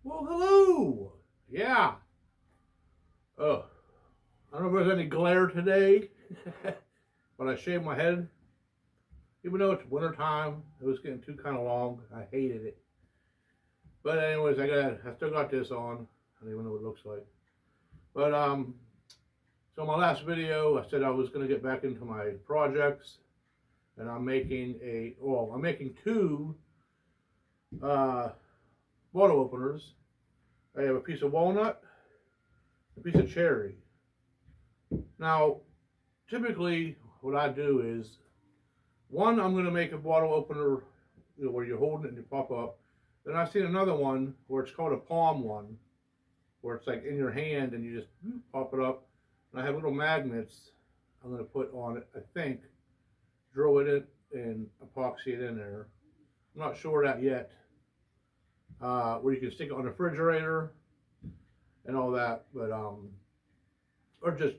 Well, hello. Yeah. Oh, I don't know if there's any glare today, but I shaved my head. Even though it's winter time, it was getting too kind of long. I hated it. But anyways, I still got this on. I don't even know what it looks like. But so my last video, I said I was gonna get back into my projects, and I'm making two uh, bottle openers. I have a piece of walnut, a piece of cherry. Now, typically, what I do is one, I'm going to make a bottle opener, where you're holding it and you pop up. Then I've seen another one where it's called a palm one, where it's like in your hand and you just pop it up. And I have little magnets I'm going to put on it, I think, drill it in and epoxy it in there. I'm not sure of that yet. Where you can stick it on the refrigerator and all that, but or just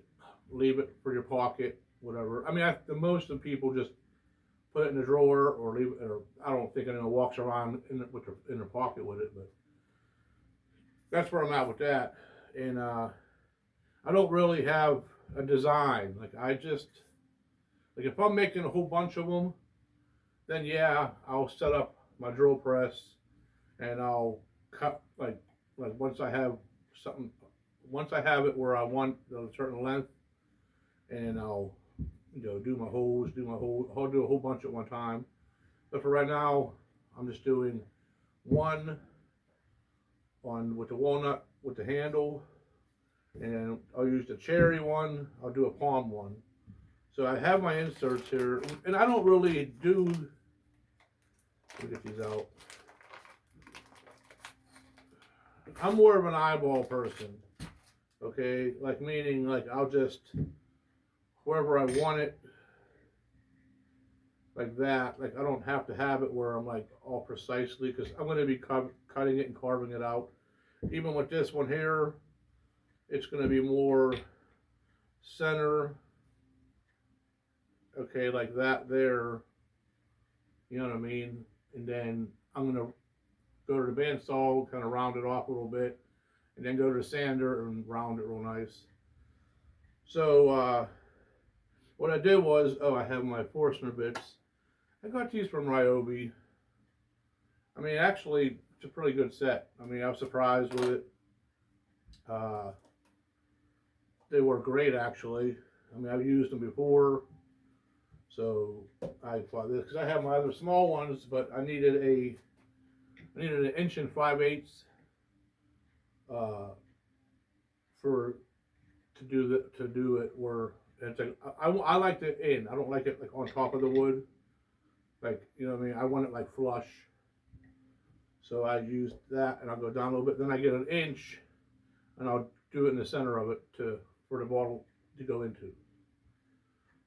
leave it for your pocket, whatever. I mean, the most of the people just put it in the drawer or leave it, or I don't think anyone walks around in their pocket with it, but that's where I'm at with that. And I don't really have a design. Like if I'm making a whole bunch of them, then yeah, I'll set up my drill press and I'll cut like once I have it where I want a certain length, and I'll do my holes, I'll do a whole bunch at one time. But for right now, I'm just doing one on with the walnut with the handle, and I'll use the cherry one. I'll do a palm one. So I have my inserts here, and I don't really do. Let me get these out. I'm more of an eyeball person. Okay, like meaning like I'll just wherever I want it, like that. Like I don't have to have it where I'm like all precisely, because I'm going to be cutting it and carving it out. Even with this one here, it's going to be more center. Okay, like that there. You know what I mean? And then I'm going to go to the bandsaw, kind of round it off a little bit, and then go to the sander and round it real nice. So what I did was, I have my Forstner bits. I got these from Ryobi. I mean, actually, it's a pretty good set. I mean, I was surprised with it. They were great, actually. I mean, I've used them before, so I bought this because I have my other small ones, but I needed an 1 5/8 for to do it where it's like I like it in. I don't like it like on top of the wood. Like, you know what I mean? I want it like flush. So I used that, and I'll go down a little bit. Then I get an inch, and I'll do it in the center of it for the bottle to go into.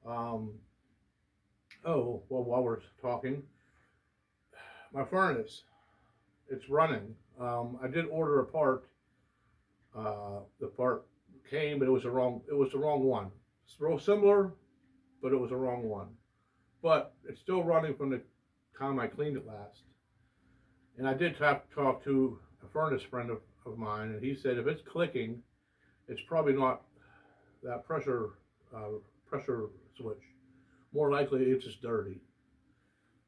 Well, while we're talking, my furnace, it's running. I did order a part. The part came, but it was the wrong one. It's real similar, but it was the wrong one. But it's still running from the time I cleaned it last. And I did talk to a furnace friend of mine, and he said if it's clicking, it's probably not that pressure switch. More likely, it's just dirty.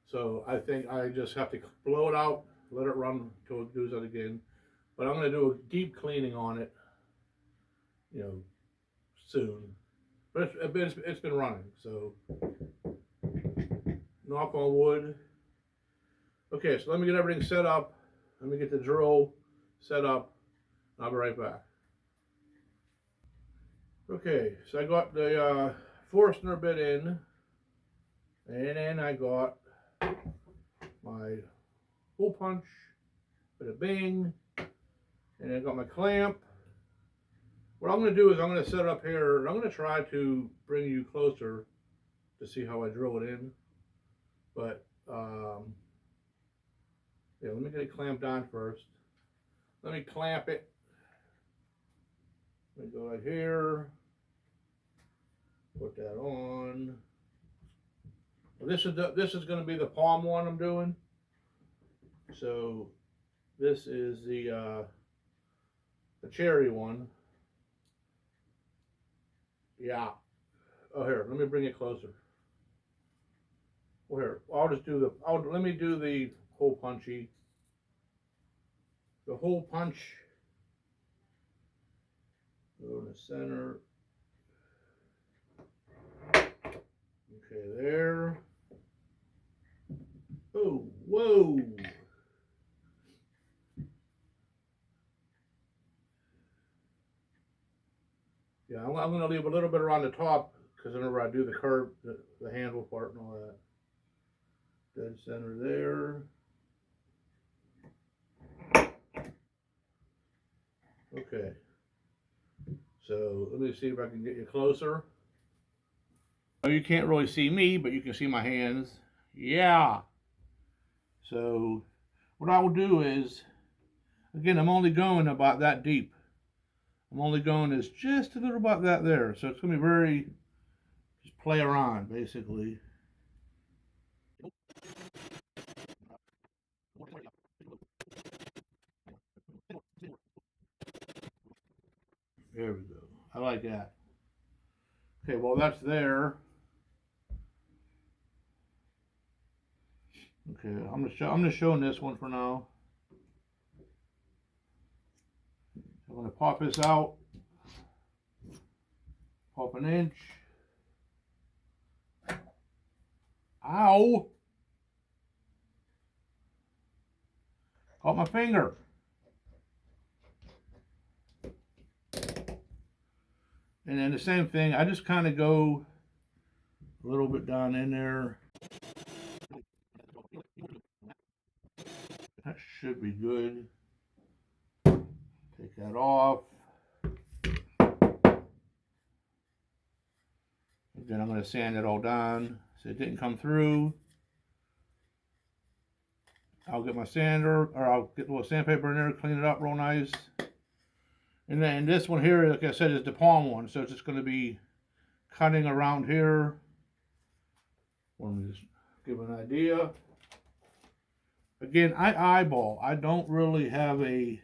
So I think I just have to blow it out, let it run until it does that again. But I'm going to do a deep cleaning on it, soon. But it's been running, so knock on wood. Okay, so let me get everything set up. Let me get the drill set up. I'll be right back. Okay, so I got the Forstner bit in, and then I got my hole punch with a bing, and I got my clamp. What I'm going to do is I'm going to set it up here, and I'm going to try to bring you closer to see how I drill it in. But yeah, let me get it clamped on first. Let me clamp it. Let me go right here. Put that on. Well, this is going to be the palm one I'm doing. So this is the the cherry one. Yeah. Oh, here, let me bring it closer. Well, here, I'll just do the. Let me do the hole punchy. The hole punch. Go in the center. Okay, there. Oh, whoa. Yeah, I'm going to leave a little bit around the top because whenever I do the curve, the handle part and all that. Dead center there. Okay. So let me see if I can get you closer. Oh, you can't really see me, but you can see my hands. Yeah. So what I will do is, again, I'm only going about that deep. I'm only going is just a little about that there. So it's going to be very, just play around, basically. There we go. I like that. Okay, well that's there. Okay, I'm just showing this one for now. I'm gonna pop this out. Pop an inch. Ow! Caught my finger. And then the same thing, I just kind of go a little bit down in there. That should be good. Take that off. Then I'm going to sand it all down so it didn't come through. I'll get my sander, or I'll get a little sandpaper in there, clean it up real nice. And then this one here, like I said, is the palm one, so it's just going to be cutting around here. Let me just give an idea. Again, I eyeball. I don't really have a.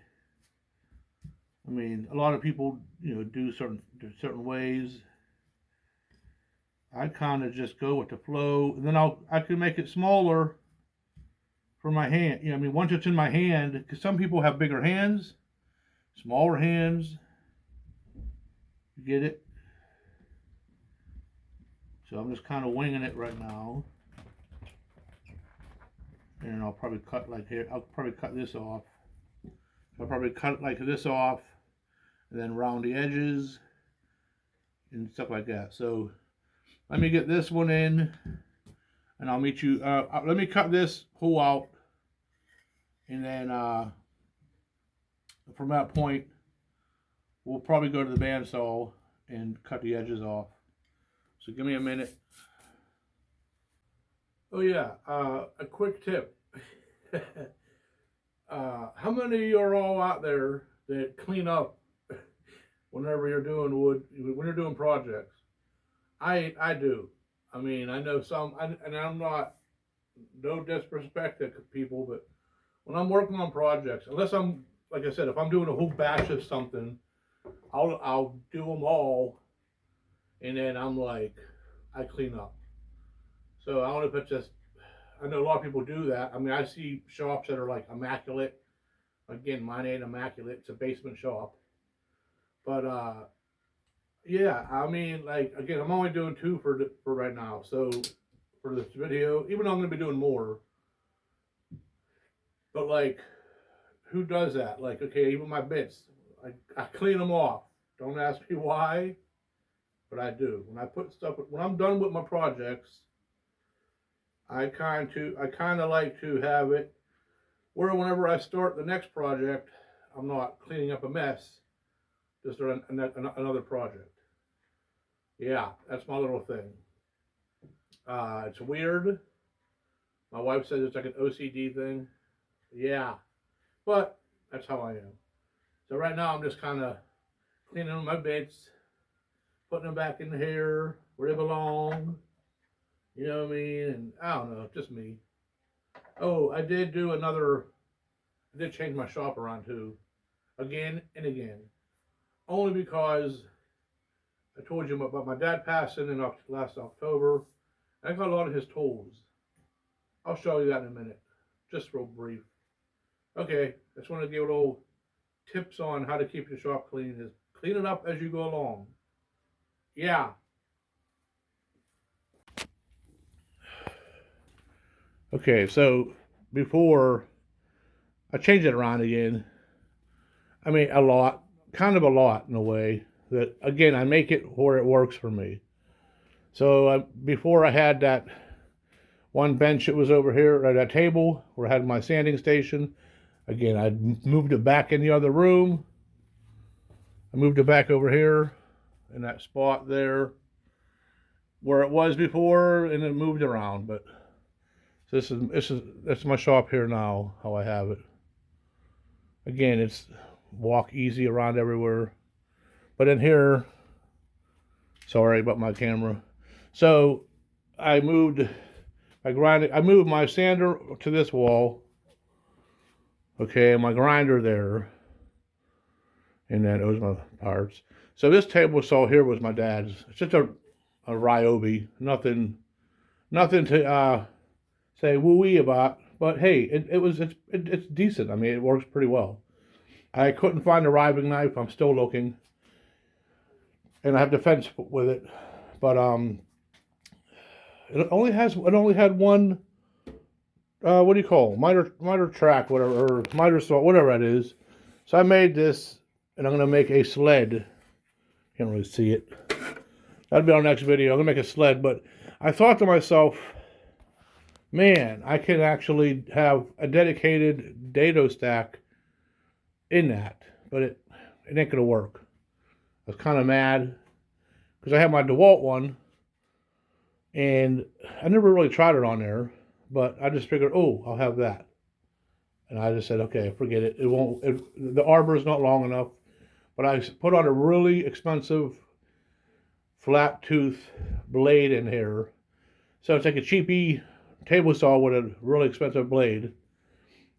I mean, a lot of people, do certain ways. I kind of just go with the flow, and then I can make it smaller for my hand. I mean, once it's in my hand, because some people have bigger hands, smaller hands. You get it? So I'm just kind of winging it right now. And I'll probably cut like here. I'll probably cut this off. I'll probably cut like this off, and then round the edges and stuff like that. So let me get this one in, and I'll meet you. Let me cut this hole out, and then from that point, we'll probably go to the bandsaw and cut the edges off. So give me a minute. Oh yeah, a quick tip. How many of you are all out there that clean up whenever you're doing wood, when you're doing projects? I do. I mean, I know some, and I'm not, no disrespect to people, but when I'm working on projects, unless I'm, like I said, if I'm doing a whole batch of something, I'll do them all, and then I'm like, I clean up. So I don't know if it's just, I know a lot of people do that. I mean, I see shops that are like immaculate. Again, mine ain't immaculate. It's a basement shop. But yeah, I mean, like again, I'm only doing two for right now. So for this video, even though I'm gonna be doing more, but like, who does that? Like, okay, even my bits, I clean them off. Don't ask me why, but I do. When I put stuff, when I'm done with my projects, I kind of like to have it where whenever I start the next project, I'm not cleaning up a mess. Just another project. Yeah, that's my little thing. It's weird. My wife says it's like an OCD thing. Yeah, but that's how I am. So right now I'm just kind of cleaning my bits, putting them back in here where they belong. You know what I mean? And I don't know, just me. Oh, I did change my shop around too. again and again. Only because I told you about my dad passing in last October. I got a lot of his tools. I'll show you that in a minute. Just real brief. Okay, I just want to give a little tips on how to keep your shop clean. Is clean it up as you go along. Yeah. Okay, so before I change it around again, I mean a lot, kind of a lot in a way that again I make it where it works for me. So before I had that one bench that was over here at that table where I had my sanding station. Again, I moved it back in the other room. I moved it back over here in that spot there where it was before, and it moved around. But that's my shop here now, how I have it. Again, it's walk easy around everywhere. But in here, sorry about my camera. So I moved my sander to this wall. Okay, and my grinder there. And then it was my parts. So this table saw here was my dad's. It's just a Ryobi. Nothing to say woo-wee about. But hey, it's decent. I mean, it works pretty well. I couldn't find a riving knife. I'm still looking. And I have defense with it. But it only had one what do you call it? Miter track, whatever, or miter saw, whatever it is. So I made this, and I'm gonna make a sled. Can't really see it. That'll be our next video. I'm gonna make a sled, but I thought to myself, man, I can actually have a dedicated dado stack in that, but it ain't gonna work. I was kind of mad because I had my DeWalt one, and I never really tried it on there. But I just figured, oh, I'll have that. And I just said, okay, forget it. The arbor is not long enough. But I put on a really expensive flat tooth blade in here. So it's like a cheapy table saw with a really expensive blade.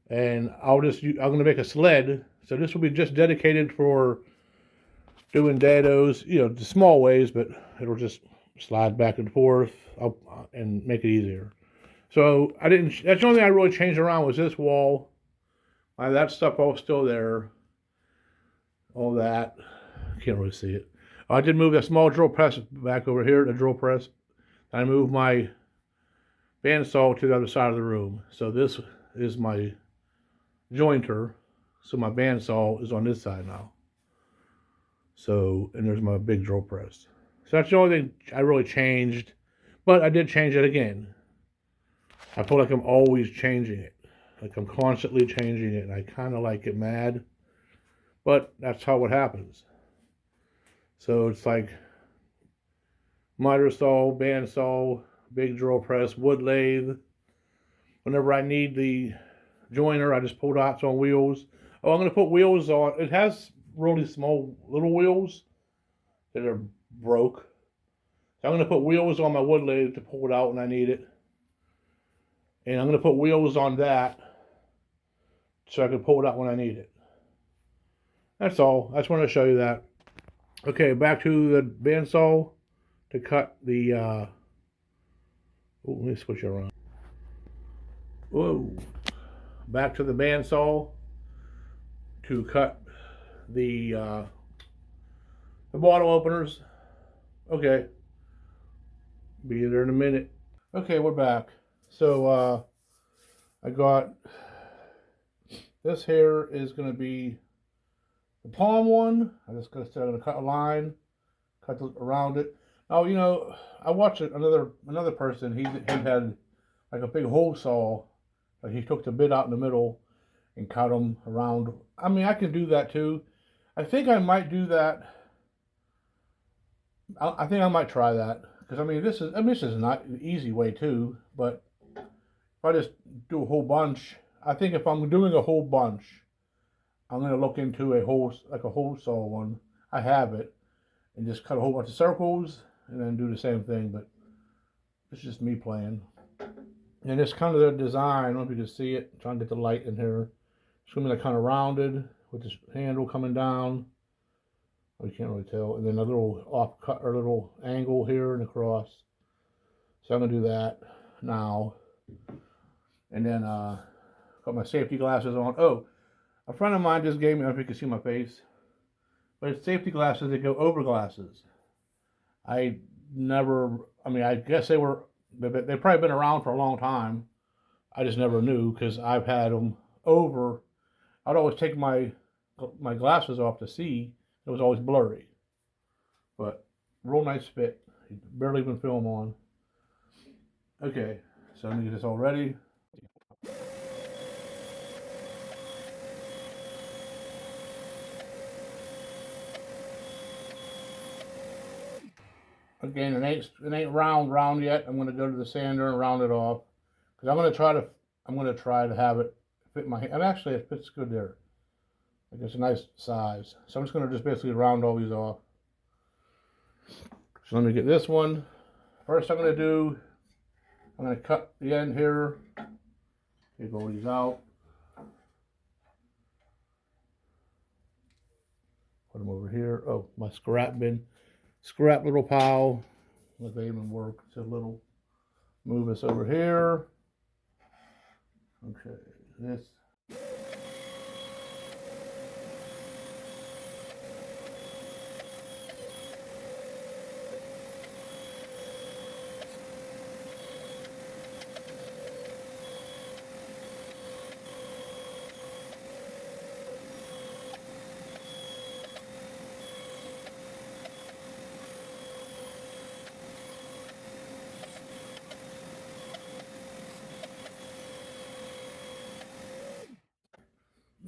And I'm going to make a sled. So this will be just dedicated for doing dados, the small ways, but it'll just slide back and forth and make it easier. So that's the only thing I really changed around was this wall. That stuff all still there. All that. Can't really see it. I did move that small drill press back over here, the drill press. I moved my bandsaw to the other side of the room. So this is my jointer. So my bandsaw is on this side now. So, and there's my big drill press. So that's the only thing I really changed. But I did change it again. I feel like I'm always changing it. Like I'm constantly changing it, and I kind of like get mad. But that's how it happens. So it's like miter saw, bandsaw, big drill press, wood lathe. Whenever I need the joiner, I just pull dots on wheels. Oh, I'm going to put wheels on. It has really small little wheels that are broke. So I'm going to put wheels on my wood lathe to pull it out when I need it. And I'm going to put wheels on that so I can pull it out when I need it. That's all. I just wanted to show you that. Okay, back to the bandsaw to cut the... let me switch it around. Whoa. Back to the bandsaw to cut the bottle openers. Okay. Be there in a minute. Okay, we're back. So I got this here is going to be the palm one. I'm just going to cut a line, cut around it. Now I watched another person. He had like a big hole saw. Like he took the bit out in the middle and cut them around. I mean, I can do that too. I think I might do that. I think I might try that because this is not an easy way too, but. If I just do a whole bunch, I think if I'm doing a whole bunch, I'm going to look into a whole saw one. I have it, and just cut a whole bunch of circles, and then do the same thing, but it's just me playing. And it's kind of the design, I don't know if you can see it, I'm trying to get the light in here. It's going to be like kind of rounded with this handle coming down. You can't really tell. And then a little off cut or little angle here and across. So I'm gonna do that now. And then got my safety glasses on. Oh, a friend of mine just gave me, I don't know if you can see my face, but it's safety glasses that go over glasses. I never, I mean, I guess they've probably been around for a long time. I just never knew because I've had them over. I'd always take my glasses off to see. It was always blurry, but real nice fit. Barely even film on. Okay, so let me get this all ready. Again, it ain't round yet. I'm gonna go to the sander and round it off because I'm gonna try to have it fit my hand. And actually, it fits good there. Like it's a nice size. So I'm just gonna basically round all these off. So let me get this one. First, I'm gonna cut the end here. Take all these out. Put them over here. Oh, my scrap bin. Scrap little pile. If they even work. It's a little. Move this over here. Okay, this.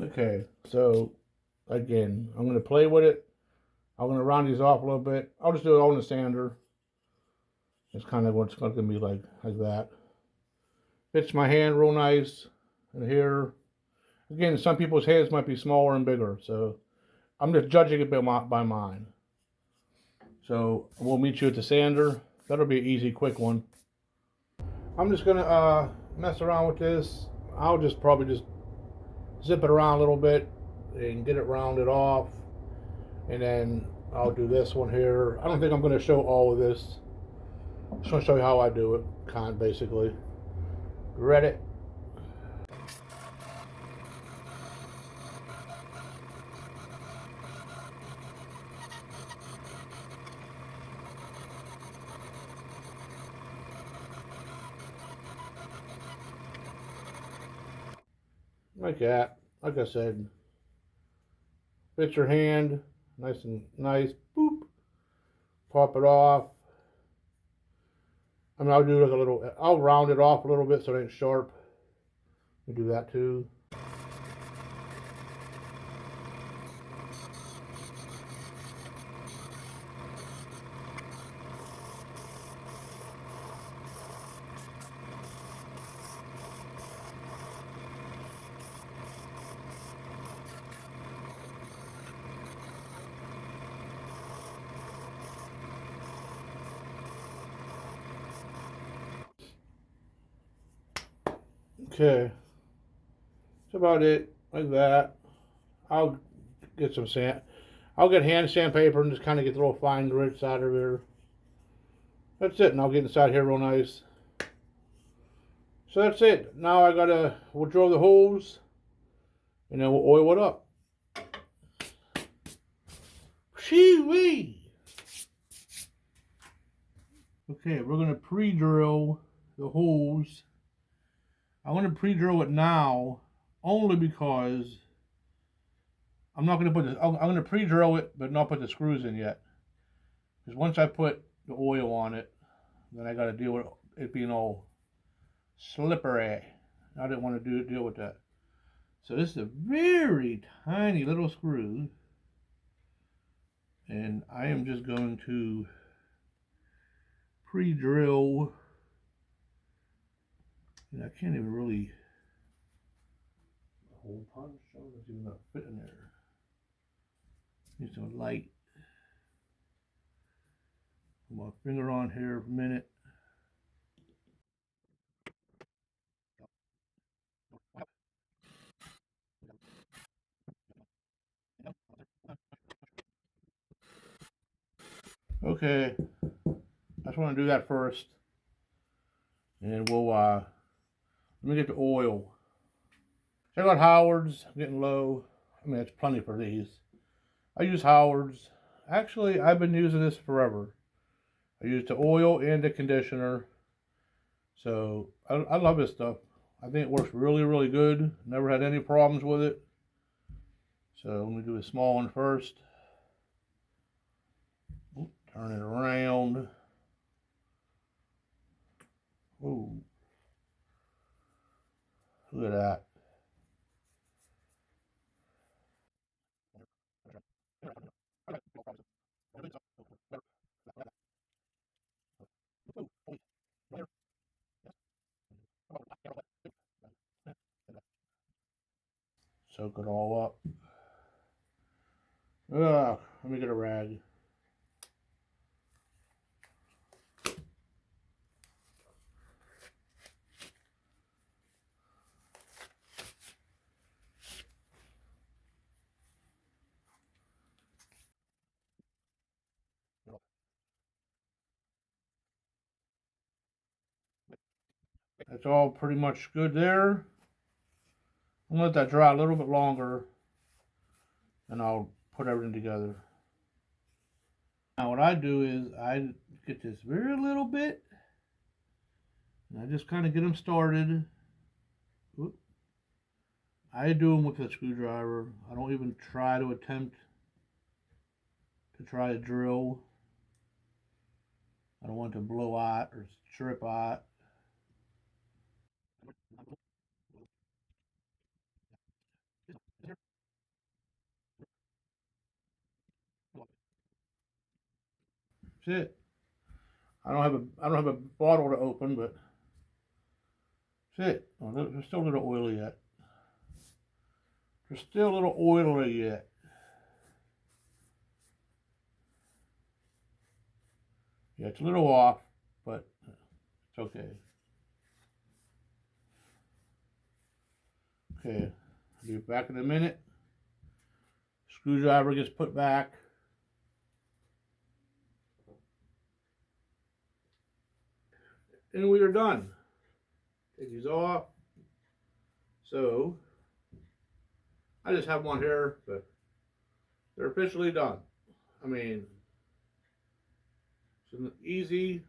Okay, so again, I'm gonna play with it. I'm gonna round these off a little bit. I'll just do it all in the sander. It's kind of what's gonna be like that. Fits my hand real nice. And here, again, some people's hands might be smaller and bigger, so I'm just judging it by mine. So we'll meet you at the sander. That'll be an easy, quick one. I'm just gonna mess around with this. I'll just probably just zip it around a little bit and get it rounded off, and then I'll do this one here. I don't think I'm going to show all of this. Just want to show you how I do it, kind of basically. Read it. Like that. Like I said, fit your hand, nice and nice. Boop. Pop it off. I mean, I'll do like a little. I'll round it off a little bit so it ain't sharp. You do that too. Okay, that's about it. Like that. I'll get some sand. I'll get hand sandpaper and just kind of get the little fine grits out of here. That's it, and I'll get inside here real nice. So that's it. Now we'll drill the holes, and then we'll oil it up. Shee-wee! Okay, we're gonna pre-drill the holes. I want to pre-drill it now, only because I'm not gonna put this. I'm gonna pre-drill it, but not put the screws in yet. Because once I put the oil on it, then I got to deal with it being all slippery. I didn't want to deal with that. So this is a very tiny little screw, and I am just going to pre-drill. And I can't even really hole punch. I don't know if it's even gonna fit in there. Need some light. Put my finger on here for a minute. Okay, I just want to do that first, and we'll let me get the oil. Check out Howard's. I'm getting low. I mean, it's plenty for these. I use Howard's. Actually, I've been using this forever. I use the oil and the conditioner. So I love this stuff. I think it works really, really good. Never had any problems with it. So let me do a small one first. Turn it around. Ooh, look at that. Soak it all up. Ugh, let me get a rag. That's all pretty much good there. I'm gonna let that dry a little bit longer, and I'll put everything together. Now what I do is I get this very little bit, and I just kind of get them started. Oop. I do them with a screwdriver. I don't even try to attempt to try to drill. I don't want to blow out or strip out. That's it. I don't have a bottle to open, but that's it. Oh, there's still a little oily yet. There's still a little oily yet. Yeah, it's a little off, but it's okay. Okay, I'll be back in a minute. Screwdriver gets put back. And we are done. Take these off. So, I just have one here, but they're officially done. I mean, it's easy,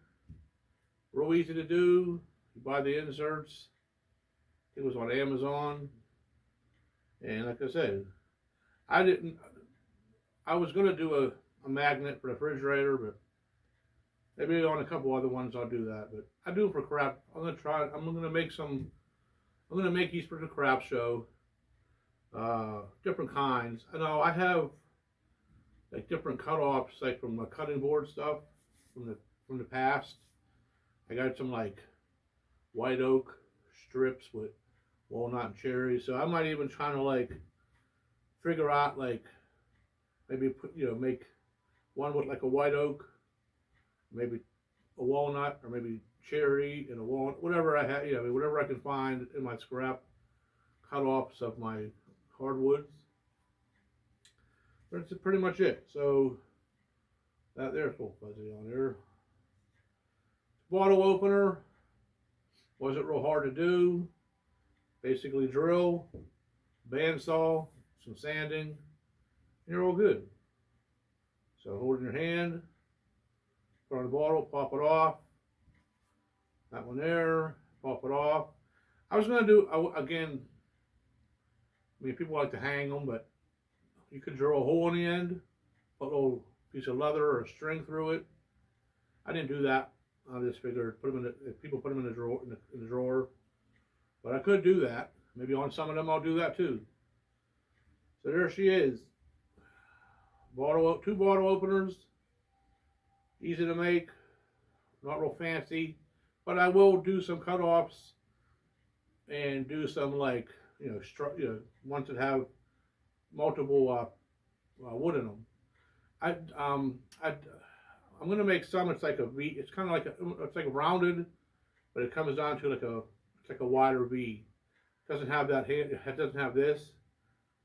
real easy to do. You buy the inserts. It was on Amazon. And like I said, I didn't, I was going to do a magnet for the refrigerator, but maybe on a couple other ones I'll do that. But I do it for crap. I'm going to try, I'm going to make some, I'm going to make these for the craft show. Different kinds. I know I have like different cut-offs, like from the cutting board stuff from the past. I got some like white oak strips with walnut and cherry. So I might even try to like figure out like maybe put make one with like a white oak, maybe a walnut, or maybe cherry and a walnut, whatever I have, whatever I can find in my scrap cut-offs of my hardwoods. But that's pretty much it. So that there's a little fuzzy on there. Bottle opener wasn't real hard to do. Basically drill, bandsaw, some sanding, and you're all good. So hold it in your hand, put on the bottle, pop it off. That one there, pop it off. I was gonna do again. I mean, people like to hang them, but you could drill a hole in the end, put a little piece of leather or a string through it. I didn't do that. I just figured put them in if people put them in the drawer in the drawer. But I could do that. Maybe on some of them I'll do that too. So there she is. Two bottle openers. Easy to make. Not real fancy. But I will do some cut-offs and do some like ones that have multiple wood in them. I I'm gonna make some. It's like a V. It's kind of like it's like rounded, but it comes down to it's like a wider V. It doesn't have that hand. It doesn't have this.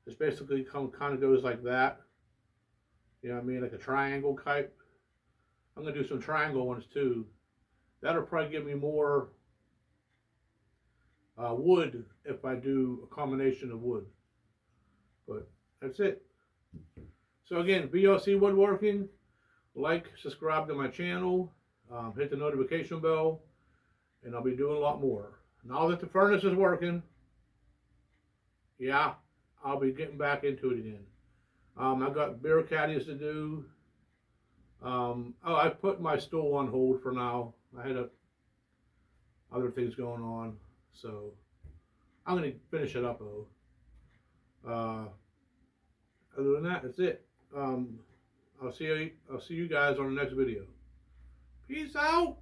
It's basically kind of goes like that. You know what I mean? Like a triangle type. I'm going to do some triangle ones too. That'll probably give me more wood if I do a combination of wood. But that's it. So again, VLC Woodworking. Like, subscribe to my channel, hit the notification bell, and I'll be doing a lot more. Now that the furnace is working, yeah, I'll be getting back into it again. I've got beer caddies to do. Oh, I put my stool on hold for now. I had other things going on, so I'm going to finish it up though. Other than that, that's it. I'll see you guys on the next video. Peace out.